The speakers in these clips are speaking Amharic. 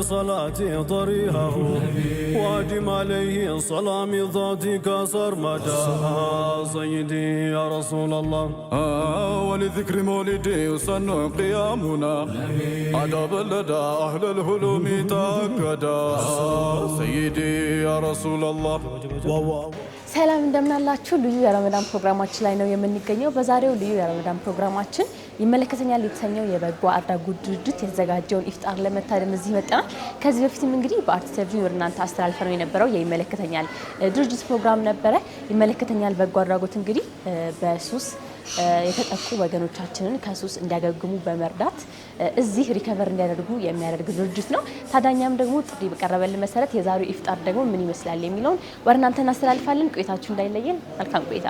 بصلاتي طريقه وادم عليه صلام ذاتك سرمدا سيدي يا رسول الله ولذكر مولدي يسن قيامنا أدب لدى أهل الهلوم تأكدا سيدي يا رسول الله ሰላም እንደምናላችሁ ልዩ የረመዳን ፕሮግራማችን ላይ ነው የምንገኘው። በዛሬው ልዩ የረመዳን ፕሮግራማችን ይመለከተኛል የተሰኘው የበጎ አድራጎት ድርጅት የተዘጋጀውን ኢፍጣር ለመታደም እዚህ መጣናል። ከዚህ በፊትም እንግዲህ በአርትስ ቴሌቪዥን ወደ እናንተ አስተላልፈነው የነበረው የይመለከተኛል ድርጅት ፕሮግራም ነበረ። ይመለከተኛል በጎ አድራጎት እንግዲህ በሱስ የተጠቁ ወገኖቻችንን ከሱስ እንዲያገግሙ በመርዳት እዚህ ሪከቨር እንዲያደርጉ የሚያደርግ ድርጅት ነው። ታዳኛም ደግሞ ጥሪ በቀረበልን መሰረት የዛሬው ኢፍጣር ደግሞ ምን ይመስላል የሚለውን ወደ እናንተ እናስተላልፋለን። ቆይታችሁ እንዳይለየን። መልካም ቆይታ።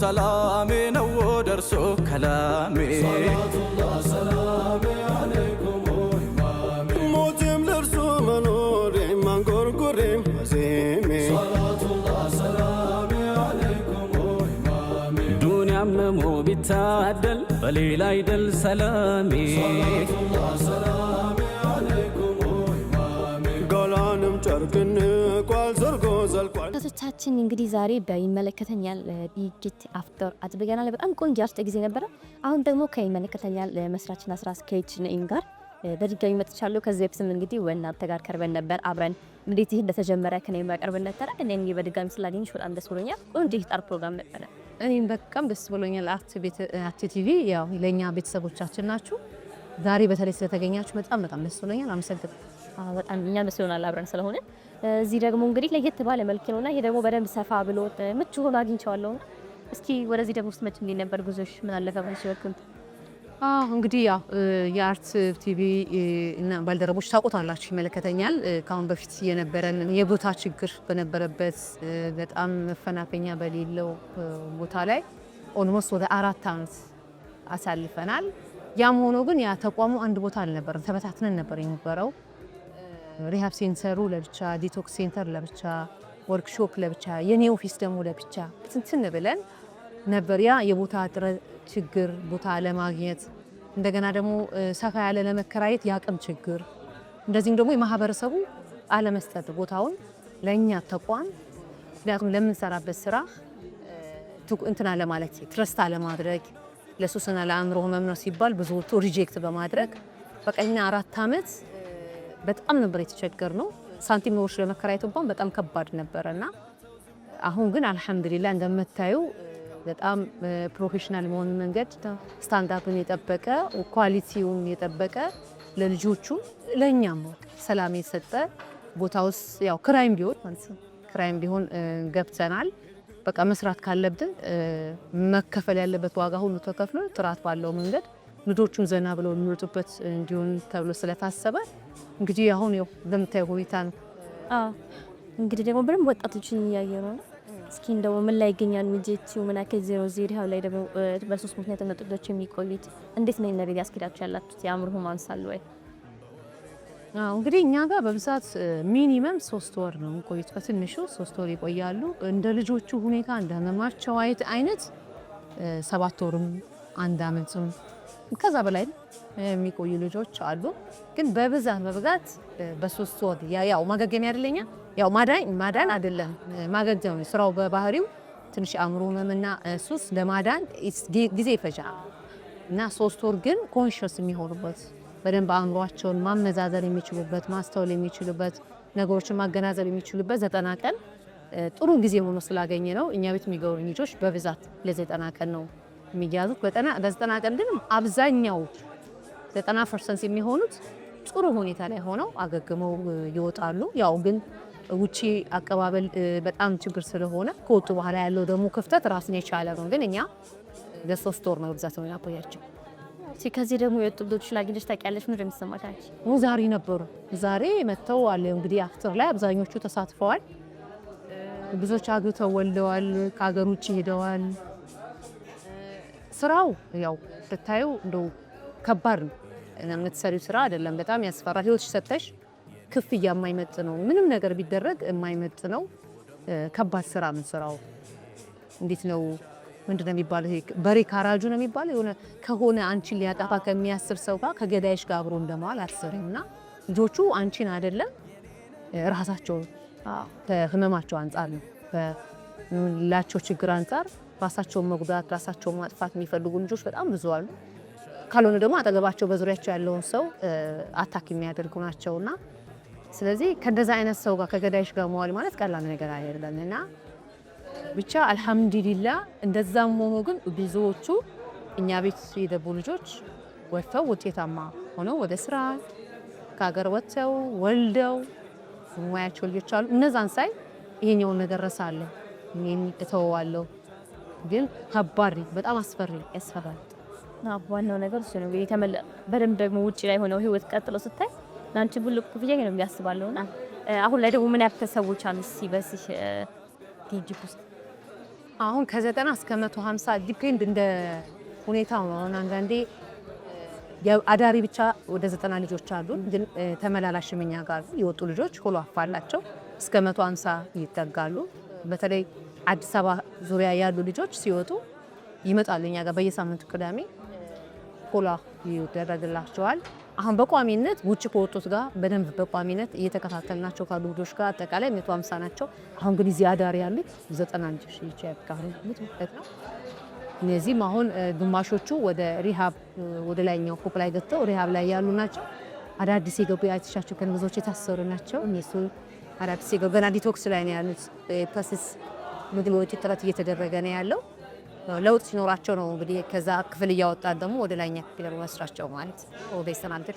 سلامي نو درسو كلامي صلاة الله سلامي عليكم إمامي موتم درسو منوري من قرقري مزيمي صلاة الله سلامي عليكم إمامي دنيا مو بتعدل بليل عيدل سلامي صلاة الله سلامي عليكم إمامي قولانم تركن قوال زرقو زلقوال ታችን እንግዲህ ዛሬ በይመለከተኛል ድርጅት አፍጠር አጥብቀናል። በጣም ቆንጆ አፍጠ ጊዜ ነበር። አሁን ደግሞ ከይመለከተኛል መስራችና ስራ አስኪያጅ ነኝ ጋር በድጋሚ መጥቻለሁ። ከዚህ በፊትም እንግዲህ ወናንተ ጋር ቀርበን ነበር። አብረን እንዴት ይሄ እንደተጀመረ ከኔም ጋር ቀርበን ነበር። እኔም በድጋሚ ስላገኘሽ በጣም ደስ ብሎኛል። ቆንጆ ኢፍጣር ፕሮግራም ነበር። እኔም በጣም ደስ ብሎኛል። አርት ቲቪ ያው ለኛ ቤተሰቦቻችን ናችሁ። ዛሬ በተለይ ስለተገኛችሁ በጣም ደስ ብሎኛል። አመሰግናለሁ። በጣም እኛ ደስ ብሎናል አብረን ስለሆነ። እዚህ ደግሞ እንግዲህ ለየት ባለ መልኩ ነውና ይሄ ደግሞ በደንብ ሰፋ ብሎ ምቹ ሆኖ አግኝቻለሁ። እስኪ ወደዚህ ደግሞ ስትመጪ እንዴት ነበር ጉዞሽ? ምን አለፈ ባንቺ በኩል? እንግዲህ ያው የአርት ቲቪ እና ባልደረቦች ታውቁታላችሁ ይመለከተኛል። ካሁን በፊት የነበረን የቦታ ችግር በነበረበት በጣም መፈናፈኛ በሌለው ቦታ ላይ ኦልሞስት ወደ 4 አመት አሳልፈናል። ያም ሆኖ ግን ያ ተቋሙ አንድ ቦታ አልነበረም፣ ተበታትነን ነበር የነበረው። ሪሃብ ሴንተሩ ለብቻ፣ ዲቶክስ ሴንተር ለብቻ፣ ወርክሾፕ ለብቻ፣ የኔ ኦፊስ ደግሞ ለብቻ ትንትን ብለን ነበር። ያ የቦታ እጥረት ችግር፣ ቦታ ለማግኘት እንደገና ደግሞ ሰፋ ያለ ለመከራየት ያቅም ችግር፣ እንደዚህም ደግሞ የማህበረሰቡ አለመስጠት ቦታውን ለኛ ተቋም ምክንያቱም ለምንሰራበት ስራ እንትና ለማለት ትረስታ ለማድረግ ለሱስና ለአእምሮ ህመም ነው ሲባል ብዙዎቹ ሪጀክት በማድረግ በቀኛ 4 አመት በጣም ነበር የተቸገርነው። ሳንቲም ወርሽ ለመከራየት እንኳን በጣም ከባድ ነበርና አሁን ግን አልহামዱሊላህ እንደምታዩ በጣም ፕሮፌሽናል በሆነ መንገድ ስታንዳርዱን የጠበቀ ኳሊቲውን የጠበቀ ለልጆቹ ለኛም ሰላም የሰጠ ቦታውስ ያው ክራይም ቢሆን ማለት ነው ክራይም ቢሆን ገብተናል። በቃ መስራት ካለብን መከፈል ያለበት ዋጋ ሁሉ ተከፍሎ ጥራት ባለው መንገድ ልጆቹን ዘና ብለው የሚወጡበት እንዲሆን ተብሎ ስለታሰበ እንግዲህ አሁን ያው እንደምታየው ሁኔታ ነው። እንግዲህ ደግሞ በደንብ ወጣቶችን እያየን ነው። እስኪ እንደው ምን ላይ ይገኛል ሚጄቲው ምን አከ 00 ላይ ደግሞ በሶስት ምክንያት ነጥቦች የሚቆዩት እንዴት ነው ነገር ያስኪዳችሁ ያላችሁት? ያምሩ ማንሳሉ ወይ? እንግዲህ እኛ ጋር በብዛት ሚኒመም 3 ወር ነው ቆይቶ በትንሹ 3 ወር ይቆያሉ። እንደ ልጆቹ ሁኔታ እንደ ህመማቸው አይነት 7 ወርም 1 አመትም ከዛ በላይ የሚቆዩ ልጆች አሉ። ግን በብዛት በ3 ወር ያው ማገገም ያደለኛ ያው ማዳን አይደለም ማገገም ስራው በባህሪው ትንሽ አእምሮ ህመምና ሱስ ለማዳን ጊዜ ይፈጃል እና 3 ወር ግን ኮንሺየስ የሚሆኑበት በደንብ አእምሯቸውን ማመዛዘን የሚችሉበት ማስተዋል የሚችሉበት ነገሮችን ማገናዘብ የሚችሉበት 90 ቀን ጥሩ ጊዜ ሆኖ ስላገኘ ነው። እኛ ቤት የሚገቡ ልጆች በብዛት ለ90 ቀን ነው የሚያዙት። በ90 ቀን ግን አብዛኛው 90% የሚሆኑት ጥሩ ሁኔታ ላይ ሆነው አገግመው ይወጣሉ። ያው ግን ውጪ አቀባበል በጣም ችግር ስለሆነ ከወጡ በኋላ ያለው ደግሞ ክፍተት ራስን የቻለ ነው። ግን እኛ ለ3 ወር ነው ብዛት ነው ያቆያቸው። ከዚህ ደግሞ የወጡ ልጆች ላግኝሽ ታውቂያለሽ? ምን እንደሚሰማሽ አንቺ? ዛሬ ነበሩ። ዛሬ መተው አለ እንግዲህ አፍጥር ላይ አብዛኞቹ ተሳትፈዋል። ብዙዎች አግብተው ወልደዋል፣ ከሀገር ውጭ ሄደዋል። ስራው ያው ስታዩ እንደው ከባድ ነው። የምትሰሪው ስራ አይደለም፣ በጣም ያስፈራል። ህይወትሽ ሰጥተሽ ክፍያ የማይመጥ ነው። ምንም ነገር ቢደረግ የማይመጥ ነው። ከባድ ስራ ምን ስራው እንዴት ነው? ምንድነው የሚባለው? ይሄ በሬ ካራጁ ነው የሚባለው። የሆነ ከሆነ አንቺን ሊያጠፋ ከሚያስብ ሰው ጋር ከገዳይሽ ጋር አብሮ እንደማል አስሪና ልጆቹ አንቺን አይደለም ራሳቸው ከህመማቸው አንጻር ነው ከላቸው ችግር አንጻር ራሳቸውን መጉዳት ራሳቸውን ማጥፋት የሚፈልጉ ልጆች በጣም ብዙ አሉ። ካልሆነ ደግሞ አጠገባቸው በዙሪያቸው ያለውን ሰው አታክ የሚያደርጉ ናቸውና ስለዚህ ከደዛ አይነት ሰው ጋር ከገዳይሽ ጋር መዋል ማለት ቀላል ነገር አይደለምና ብቻ አልহামዱሊላህ። እንደዛም ሆኖ ግን ብዙዎቹ እኛ ቤት የገቡ ልጆች ወጥተው ውጤታማ ሆነው ወደ ስራ ከሀገር ወጥተው ወልደው ሙያቸው ልጆች አሉ። እነዛን ሳይ ይሄኛውን ነገር ረሳለሁ እኔን እተወዋለሁ። ግን ከባድ በጣም አስፈሪ ያስፈራል። ዋናው ነገር እሱ ነው። በደንብ ደግሞ ውጪ ላይ ሆነው ህይወት ቀጥሎ ስታይ ላንቺ ብልቅ ክፍያ ነው የሚያስባለውና አሁን ላይ ደግሞ ምን ያክል ሰዎች አሉ ሲበስሽ ዲጂፕ ውስጥ? አሁን ከ90 እስከ 150 ዲፔንድ እንደ ሁኔታው ነው። አንዳንዴ አዳሪ ብቻ ወደ 90 ልጆች አሉ። ግን ተመላላሽ ምኛ ጋር የወጡ ልጆች ሁሉ አፋላቸው እስከ 150 ይጠጋሉ። በተለይ አዲስ አበባ ዙሪያ ያሉ ልጆች ሲወጡ ይመጣሉ እኛ ጋር በየሳምንቱ ቅዳሜ ፖላ ይደረግላቸዋል። አሁን በቋሚነት ውጭ ከወጡት ጋር በደንብ በቋሚነት እየተከታተልናቸው ካሉ ልጆች ጋር አጠቃላይ 150 ናቸው። አሁን ግን እዚህ አዳሪ ያሉት 90 ልጆች ይቻላል ነው። እነዚህም አሁን ግማሾቹ ወደ ሪሃብ ወደ ላይኛው ፎቅ ላይ ገብተው ሪሃብ ላይ ያሉ ናቸው። አዳዲስ የገቡ አይተሻቸው ከነዞች የታሰሩ ናቸው። እነሱ አዳዲስ የገቡ ገና ዲቶክስ ላይ ነው ያሉት። ፕሮሰስ ምግቦች ጥረት እየተደረገ ነው ያለው። ለውጥ ሲኖራቸው ነው እንግዲህ ከዛ ክፍል እያወጣን ደግሞ ወደ ላይኛ ክፍል ወስራቸው ማለት ወደ ይሰናንተ።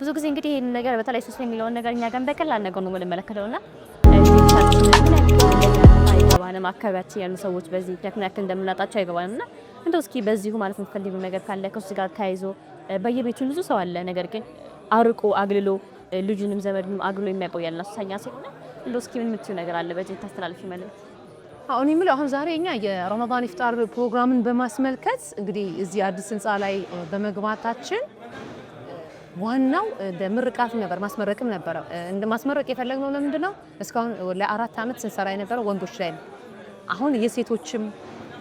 ብዙ ጊዜ እንግዲህ ይሄን ነገር በተለይ ሶስት የሚለውን ነገር እኛ ጋር በቀላል ነገር ነው የምንመለከተውና አይገባንም። አካባቢያችን ያሉ ሰዎች በዚህ ምክንያት እንደምናጣቸው አይገባንምና እንደው እስኪ በዚሁ ማለት የምትፈልጊው ነገር ካለ ከሱ ጋር ተያይዞ በየቤቱ ብዙ ሰው አለ፣ ነገር ግን አርቆ አግልሎ ልጁንም ዘመድንም አግሎ የሚያቆያልና ሱሰኛ ሲሆን እንደው እስኪ ምን የምትይው ነገር አለ በዚህ ታስተላልፊ ማለት? አሁን የሚለው አሁን ዛሬ እኛ የረመዳን ኢፍጣር ፕሮግራምን በማስመልከት እንግዲህ እዚህ አዲስ ህንፃ ላይ በመግባታችን ዋናው ምርቃት ነበር፣ ማስመረቅም ነበር። እንደ ማስመረቅ የፈለግነው ለምንድነው እስካሁን ለ4 አመት ስንሰራ የነበረው ወንዶች ላይ ነው። አሁን የሴቶችም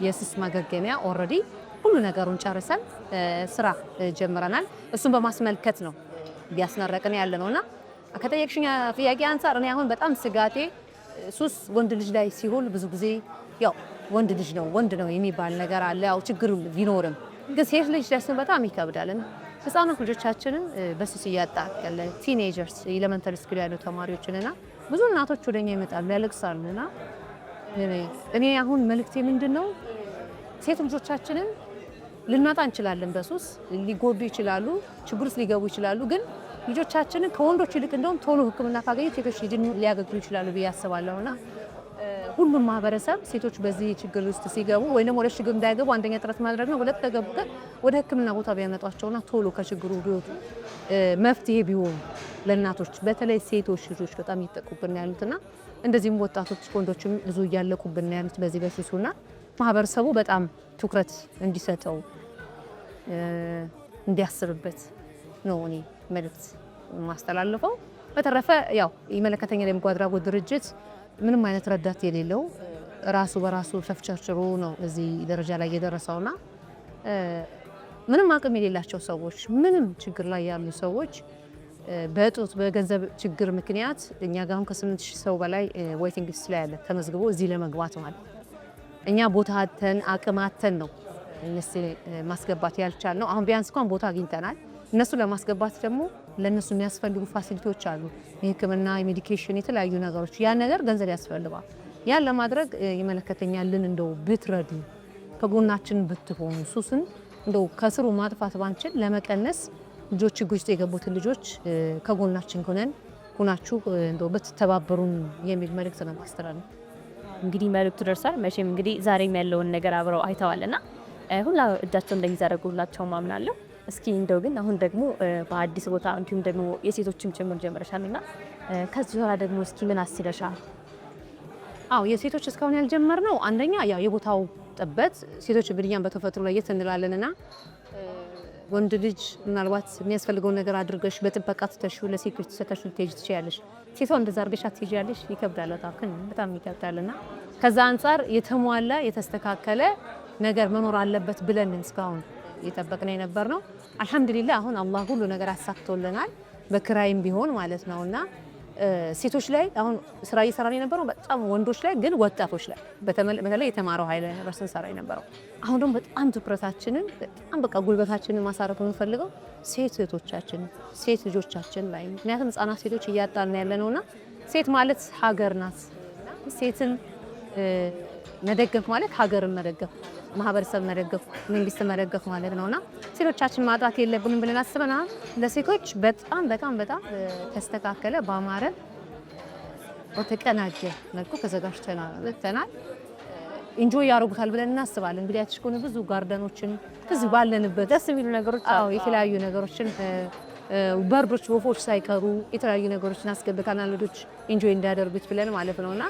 የሱስ ማገገሚያ ኦልሬዲ ሁሉ ነገሩን ጨርሰን ስራ ጀምረናል። እሱን በማስመልከት ነው ያስመረቅን ያለነውና ከጠየቅሽኝ ጥያቄ አንፃር እኔ አሁን በጣም ስጋቴ ሱስ ወንድ ልጅ ላይ ሲሆን ብዙ ጊዜ ያው ወንድ ነው የሚባል ነገር አለ። ያው ችግር ቢኖርም ግን ሴት ልጅ ላይ በጣም ይከብዳል። ህፃናት ልጆቻችንን በሱስ እያጣቀለ ቲኔጀርስ ኤሌመንተሪ ስኩል ያሉ ተማሪዎችንና ብዙ እናቶች ወደኛ ይመጣሉ ያለቅሳሉና እኔ አሁን መልእክቴ ምንድነው ሴት ልጆቻችንን ልናጣ እንችላለን፣ በሱስ ሊጎዱ ይችላሉ፣ ችግር ውስጥ ሊገቡ ይችላሉ። ግን ልጆቻችንን ከወንዶች ይልቅ እንደውም ቶሎ ሕክምና ካገኙ ሴቶች ሊያገግሉ ይችላሉ ብዬ አስባለሁና ሁሉም ማህበረሰብ ሴቶች በዚህ ችግር ውስጥ ሲገቡ ወይ ደግሞ ወደ ችግር እንዳይገቡ አንደኛ ጥረት ማድረግ ነው። ሁለት ተገቡ ወደ ሕክምና ቦታ ቢያመጧቸውና ቶሎ ከችግሩ ቢወጡ መፍትሄ ቢሆኑ ለእናቶች በተለይ ሴቶች ልጆች በጣም ይጠቁብን ያሉትና እንደዚህም ወጣቶች ወንዶችም ብዙ እያለቁብን ያሉት በዚህ በሱስና ማህበረሰቡ በጣም ትኩረት እንዲሰጠው እንዲያስብበት ነው እኔ መልእክት ማስተላልፈው። በተረፈ ያው ይመለከተኛል የበጎ አድራጎት ድርጅት ምንም አይነት ረዳት የሌለው ራሱ በራሱ ተፍጨርጭሮ ነው እዚህ ደረጃ ላይ የደረሰውና ምንም አቅም የሌላቸው ሰዎች ምንም ችግር ላይ ያሉ ሰዎች በእጦት በገንዘብ ችግር ምክንያት እኛ ጋር አሁን ከ8000 ሰው በላይ ዌቲንግ ሊስት ላይ ያለ ተመዝግቦ እዚህ ለመግባት ማለት እኛ ቦታ አተን አቅም አተን ነው እነሱ ማስገባት ያልቻል ነው። አሁን ቢያንስ እንኳን ቦታ አግኝተናል። እነሱ ለማስገባት ደግሞ ለነሱ የሚያስፈልጉ ፋሲሊቲዎች አሉ፣ የሕክምና የሜዲኬሽን የተለያዩ ነገሮች። ያ ነገር ገንዘብ ያስፈልጋል። ያን ለማድረግ ይመለከተኛልን እንደው ብትረዱ ከጎናችን ብትሆኑ ሱስን እንደው ከስሩ ማጥፋት ባንችል ለመቀነስ ልጆች ውስጥ የገቡትን ልጆች ከጎናችን ሆናችሁ እንደው ብትተባበሩን የሚል መልእክት ነው ማስተላለፍ። እንግዲህ መልእክቱ ደርሷል። መቼም እንግዲህ ዛሬም ያለውን ነገር አብረው አይተዋልና ሁላ እጃቸው እንደሚዘረጉላቸው ማምናለሁ። እስኪ እንደው ግን አሁን ደግሞ በአዲስ ቦታ እንዲሁም ደግሞ የሴቶችም ጭምር ጀምረሻልና ከዚህ በኋላ ደግሞ እስኪ ምን አስበሻል? አዎ የሴቶች እስካሁን ያልጀመርነው አንደኛ ያው የቦታው ጥበት ሴቶች ብድኛን በተፈጥሮ ላይ እንላለንና ወንድ ልጅ ምናልባት የሚያስፈልገውን ነገር አድርገሽ በጥበቃ ተተሽው ለሴቶች ተተሽው ትሄጂ ትችያለሽ። ሴቷ እንደዛ አድርገሽ አትሄጂያለሽ ይከብዳል፣ በጣም ይከብዳልና ከዛ አንፃር የተሟላ የተስተካከለ ነገር መኖር አለበት ብለን እስካሁን እየጠበቅን የነበር ነው። አልሐምዱሊላህ አሁን አላህ ሁሉ ነገር አሳክቶልናል፣ በክራይም ቢሆን ማለት ነውና ሴቶች ላይ አሁን ስራ እየሰራን የነበረው በጣም ወንዶች ላይ ግን ወጣቶች ላይ በተለይ የተማረው ኃይል ነበር ስንሰራ የነበረው። አሁን ደግሞ በጣም ትኩረታችንን በጣም በቃ ጉልበታችንን ማሳረፍ የምንፈልገው ሴት እህቶቻችን ሴት ልጆቻችን ላይ ምክንያቱም ህጻናት ሴቶች እያጣን ያለነውና ሴት ማለት ሀገር ናት። ሴትን መደገፍ ማለት ሀገርን መደገፍ ማህበረሰብ መደገፍ መንግስት መደገፍ ማለት ነውና ሴቶቻችን ማጣት የለብንም ብለን አስበናል። ለሴቶች በጣም ተስተካከለ በአማረ በተቀናጀ መልኩ ተዘጋጅተናል። ኢንጆይ ያደርጉታል ብለን እናስባለን። እንግዲህ አትሽኮነ ብዙ ጋርደኖችን እዚህ ባለንበት ደስ የሚሉ ነገሮች የተለያዩ ነገሮችን በርዶች ወፎች ሳይቀሩ የተለያዩ ነገሮችን አስገብተናል ልጆች ኢንጆይ እንዲያደርጉት ብለን ማለት ነውና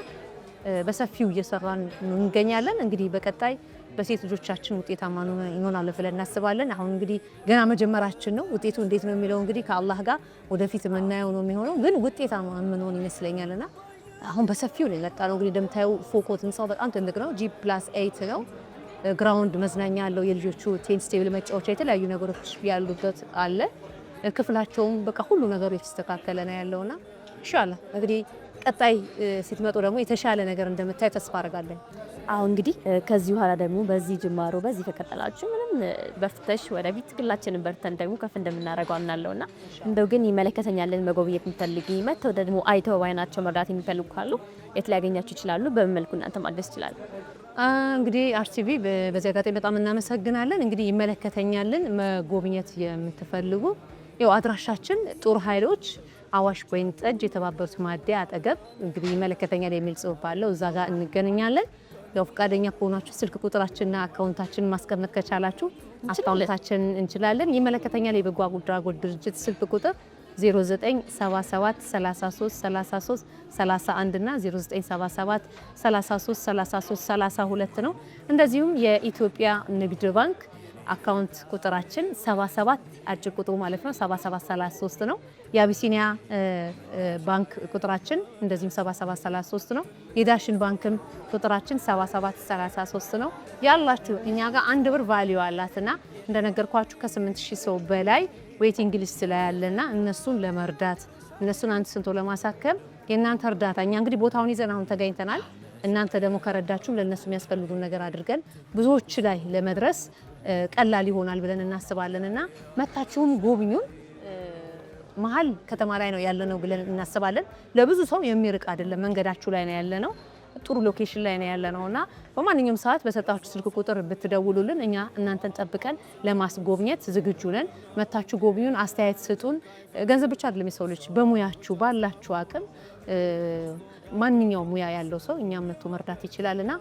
በሰፊው እየሰራን እንገኛለን። እንግዲህ በቀጣይ በሴት ልጆቻችን ውጤታማ እንሆናለን ብለን እናስባለን። አሁን እንግዲህ ገና መጀመራችን ነው። ውጤቱ እንዴት ነው የሚለው እንግዲህ ከአላህ ጋር ወደፊት የምናየው ነው የሚሆነው። ግን ውጤታማ የምንሆን ይመስለኛልና አሁን በሰፊው ነው የመጣ ነው። እንግዲህ እንደምታዩ ፎኮት ህንጻው በጣም ትልቅ ነው። G+8 ነው። ግራውንድ መዝናኛ አለው። የልጆቹ ቴኒስ ቴብል መጫወቻ የተለያዩ ነገሮች ያሉበት አለ። ክፍላቸውም በቃ ሁሉ ነገሩ የተስተካከለ ነው ያለውና ኢንሻአላህ እንግዲህ ቀጣይ ስትመጡ ደግሞ የተሻለ ነገር እንደምታይ ተስፋ አደርጋለሁ። አሁን እንግዲህ ከዚህ በኋላ ደግሞ በዚህ ጅማሮ በዚህ ከቀጠላችሁ ምንም በፍተሽ ወደፊት ግላችንን በርተን ደግሞ ከፍ እንደምናደርገው አምናለሁና እንደው ግን ይመለከተኛልን መጎብኘት የሚፈልጊ መተው ደግሞ አይተው ባይናቸው መርዳት የሚፈልጉ ካሉ የት ሊያገኛችሁ ይችላሉ? በምን መልኩ እናንተ ማድረስ ይችላሉ? እንግዲህ አርቲቪ በዚህ አጋጣሚ በጣም እናመሰግናለን። እንግዲህ ይመለከተኛልን መጎብኘት የምትፈልጉ ያው አድራሻችን ጦር ኃይሎች አዋሽ ወይን ጠጅ የተባበሩት ማዕድያ አጠገብ እንግዲህ ይመለከተኛል የሚል ጽሑፍ አለው። እዛ ጋር እንገናኛለን። ያው ፈቃደኛ ከሆናችሁ ስልክ ቁጥራችንና አካውንታችንን ማስቀመጥ ከቻላችሁ አካውንታችን እንችላለን። ይመለከተኛል የበጎ አድራጎት ድርጅት ስልክ ቁጥር 0977 33 33 31 እና 0977 33 33 32 ነው። እንደዚሁም የኢትዮጵያ ንግድ ባንክ አካውንት ቁጥራችን 77 አጭር ቁጥሩ ማለት ነው 7733 ነው። የአቢሲኒያ ባንክ ቁጥራችን እንደዚህም 7733 ነው። የዳሽን ባንክም ቁጥራችን 7733 ነው። ያላችሁ እኛ ጋር አንድ ብር ቫልዩ አላትና እንደነገርኳችሁ ከ8000 ሰው በላይ ዌቲንግ ሊስት ላይ ያለና እነሱን ለመርዳት እነሱን አንድ ስንቶ ለማሳከም የእናንተ እርዳታ እኛ እንግዲህ ቦታውን ይዘን አሁን ተገኝተናል። እናንተ ደግሞ ከረዳችሁም ለነሱ የሚያስፈልጉን ነገር አድርገን ብዙዎች ላይ ለመድረስ ቀላል ይሆናል ብለን እናስባለንና መታችሁም ጎብኙን። መሀል ከተማ ላይ ነው ያለነው ብለን እናስባለን። ለብዙ ሰው የሚርቅ አይደለም፣ መንገዳችሁ ላይ ነው ያለነው፣ ጥሩ ሎኬሽን ላይ ነው ያለነውና በማንኛውም ሰዓት በሰጣችሁ ስልክ ቁጥር ብትደውሉልን እኛ እናንተን ጠብቀን ለማስጎብኘት ዝግጁ ነን። መታችሁ ጎብኙን፣ አስተያየት ስጡን። ገንዘብ ብቻ አይደለም የሰው ልጅ በሙያችሁ ባላችሁ አቅም ማንኛውም ሙያ ያለው ሰው እኛም መጥቶ መርዳት ይችላልና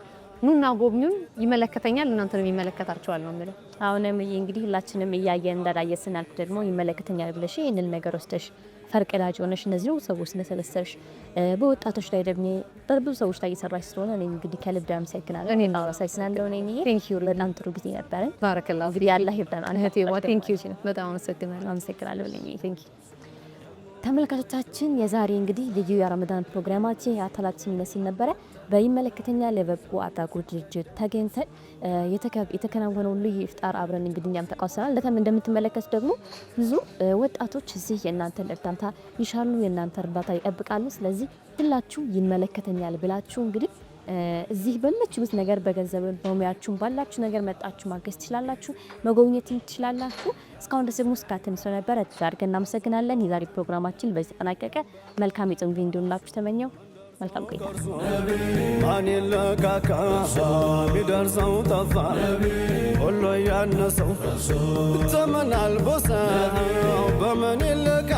ኑና ጎብኙን። ይመለከተኛል እናንተንም ይመለከታችኋል ነው የሚለው። አሁንም እንግዲህ ሁላችንም እያየን እንዳላየ ስናልፍ ደግሞ ይመለከተኛል ብለሽ ይህንን ነገር ወስደሽ ፈርቀዳጅ ሆነሽ እነዚህ ሰዎች ስለሰለሰሽ በወጣቶች ላይ ደግሞ በብዙ ሰዎች ላይ እየሰራሽ ስለሆነ እኔ እንግዲህ ከልብ አመሰግናለሁ። እኔ አመሰግናለሁ። ቴንክ ዩ በጣም ጥሩ ጊዜ ነበረን። ባረከላሁ። እንግዲህ አላህ ይርዳን። እህቴ ቴንክ ዩ በጣም አመሰግናለሁ። ቴንክ ዩ ተመልካቾቻችን የዛሬ እንግዲህ ልዩ የረመዳን ፕሮግራማችን የአታላችን ይመስል ነበረ። በይመለከተኛል የበጎ አድራጎት ድርጅት ተገኝተን የተከናወነው ልዩ ኢፍጣር አብረን እንግዲህ እኛም ተቃውሰናል። እንደምትመለከቱ ደግሞ ብዙ ወጣቶች እዚህ የእናንተን እርዳታ ይሻሉ፣ የእናንተ እርዳታ ይጠብቃሉ። ስለዚህ ሁላችሁ ይመለከተኛል ብላችሁ እንግዲህ እዚህ በመችሉት ነገር በገንዘብ በሙያችሁም ባላችሁ ነገር መጣችሁ ማገዝ ትችላላችሁ፣ መጎብኘት ትችላላችሁ። እስካሁን ድረስ ደግሞ ስካተም ስለነበረ አድርገን እናመሰግናለን። የዛሬ ፕሮግራማችን በዚህ ተጠናቀቀ። መልካም የጾም ጊዜ እንዲሆንላችሁ ተመኘው። መልካም ቆይታ። ማን ለካካ ቢደርሰው ጠፋ ሁሉ ያነሰው ተመናል ቦሰው በምን ለካ